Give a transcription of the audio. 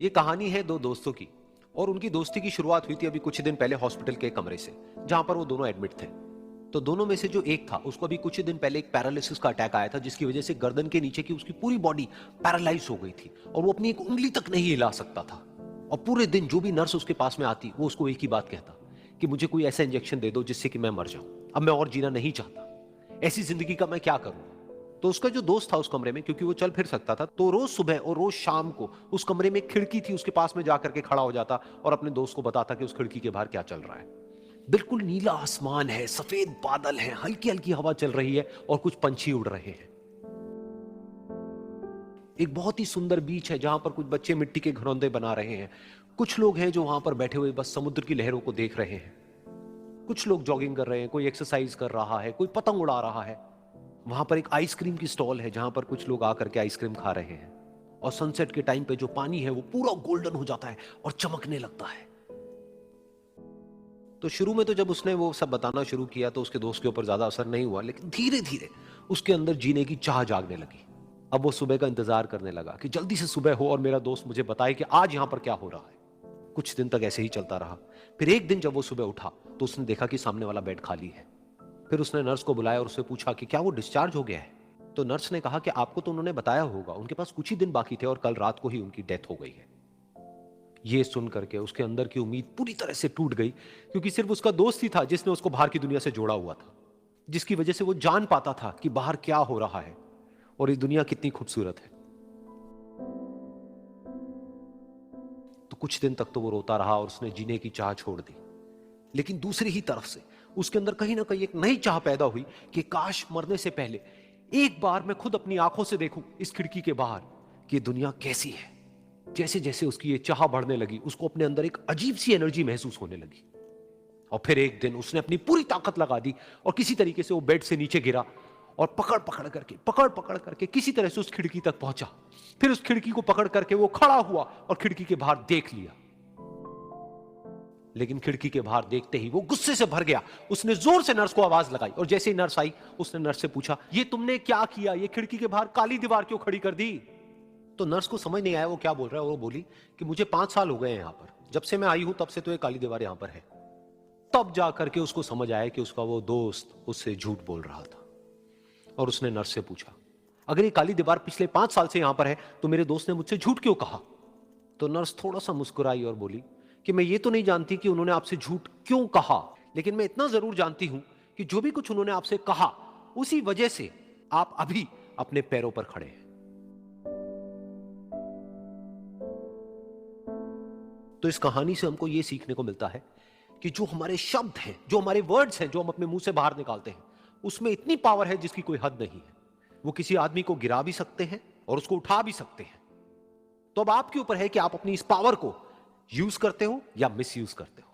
ये कहानी है दो दोस्तों की। और उनकी दोस्ती की शुरुआत हुई थी अभी कुछ दिन पहले हॉस्पिटल के कमरे से, जहां पर वो दोनों एडमिट थे। तो दोनों में से जो एक था, उसको अभी कुछ ही दिन पहले एक पैरालिसिस का अटैक आया था, जिसकी वजह से गर्दन के नीचे की उसकी पूरी बॉडी पैरालाइज हो गई थी और वो अपनी एक उंगली तक नहीं हिला सकता था। और पूरे दिन जो भी नर्स उसके पास में आती, वो उसको एक ही बात कहता कि मुझे कोई ऐसा इंजेक्शन दे दो जिससे कि मैं मर जाऊं, अब मैं और जीना नहीं चाहता, ऐसी जिंदगी का मैं क्या करूं। तो उसका जो दोस्त था उस कमरे में, क्योंकि वो चल फिर सकता था, तो रोज सुबह और रोज शाम को उस कमरे में एक खिड़की थी, उसके पास में जाकर के खड़ा हो जाता और अपने दोस्त को बताता कि उस खिड़की के बाहर क्या चल रहा है। बिल्कुल नीला आसमान है, सफेद बादल है, हल्की हल्की हवा चल रही है और कुछ पंछी उड़ रहे हैं। एक बहुत ही सुंदर बीच है जहां पर कुछ बच्चे मिट्टी के घरौंदे बना रहे हैं। कुछ लोग हैं जो वहां पर बैठे हुए बस समुद्र की लहरों को देख रहे हैं। कुछ लोग जॉगिंग कर रहे हैं, कोई एक्सरसाइज कर रहा है, कोई पतंग उड़ा रहा है। वहां पर एक आइसक्रीम की स्टॉल है जहां पर कुछ लोग आकर के आइसक्रीम खा रहे हैं। और सनसेट के टाइम पे जो पानी है वो पूरा गोल्डन हो जाता है और चमकने लगता है। तो शुरू में तो जब उसने वो सब बताना शुरू किया तो उसके दोस्त के ऊपर ज्यादा असर नहीं हुआ, लेकिन धीरे धीरे उसके अंदर जीने की चाह जागने लगी। अब वो सुबह का इंतजार करने लगा कि जल्दी से सुबह हो और मेरा दोस्त मुझे बताए कि आज यहां पर क्या हो रहा है। कुछ दिन तक ऐसे ही चलता रहा। फिर एक दिन जब वो सुबह उठा तो उसने देखा कि सामने वाला बेड खाली है। फिर उसने नर्स को बुलाया और उससे पूछा कि क्या वो डिस्चार्ज हो गया है। तो नर्स ने कहा कि आपको तो उन्होंने बताया होगा, उनके पास कुछ ही दिन बाकी थे और कल रात को ही उनकी डेथ हो गई है। ये सुन करके उसके अंदर की उम्मीद पूरी तरह से टूट गई, क्योंकि सिर्फ उसका दोस्त ही था जिसने उसको बाहर की दुनिया से जोड़ा हुआ था, जिसकी वजह से वो जान पाता था कि बाहर क्या हो रहा है और ये दुनिया कितनी खूबसूरत है। तो कुछ दिन तक तो वो रोता रहा और उसने जीने की चाह छोड़ दी। लेकिन दूसरी ही तरफ से उसके अंदर कहीं ना कहीं एक नई चाह पैदा हुई कि काश मरने से पहले एक बार मैं खुद अपनी आंखों से देखूं इस खिड़की के बाहर कि ये दुनिया कैसी है। जैसे जैसे उसकी ये चाह बढ़ने लगी, उसको अपने अंदर एक अजीब सी एनर्जी महसूस होने लगी। और फिर एक दिन उसने अपनी पूरी ताकत लगा दी और किसी तरीके से वो बेड से नीचे गिरा और पकड़ पकड़ करके किसी तरह से उस खिड़की तक पहुंचा। फिर उस खिड़की को पकड़ करके वो खड़ा हुआ और खिड़की के बाहर देख लिया। लेकिन खिड़की के बाहर देखते ही वो गुस्से से भर गया। उसने जोर से नर्स को आवाज लगाई और जैसे ही नर्स आई उसने नर्स से पूछा, ये तुमने क्या किया, ये खिड़की के बाहर काली दीवार क्यों खड़ी कर दी। तो नर्स को समझ नहीं आया वो क्या बोल रहा है और वो बोली कि मुझे 5 साल हो गए हैं यहां पर, जब से मैं आई हूं तब से तो ये काली दीवार यहां पर है। तब जाकर के उसको समझ आया कि उसका वो दोस्त उससे झूठ बोल रहा था। और उसने नर्स से पूछा, अगर ये काली दीवार पिछले 5 साल से यहां पर है तो मेरे दोस्त ने मुझसे झूठ क्यों कहा। तो नर्स थोड़ा सा मुस्कुराई और बोली कि मैं ये तो नहीं जानती कि उन्होंने आपसे झूठ क्यों कहा, लेकिन मैं इतना जरूर जानती हूं कि जो भी कुछ उन्होंने आपसे कहा उसी वजह से आप अभी अपने पैरों पर खड़े हैं। तो इस कहानी से हमको यह सीखने को मिलता है कि जो हमारे शब्द हैं, जो हमारे वर्ड्स हैं, जो हम अपने मुंह से बाहर निकालते हैं, उसमें इतनी पावर है जिसकी कोई हद नहीं है। वो किसी आदमी को गिरा भी सकते हैं और उसको उठा भी सकते हैं। तो अब आपके ऊपर है कि आप अपनी इस पावर को यूज करते हो या मिस यूज करते हो।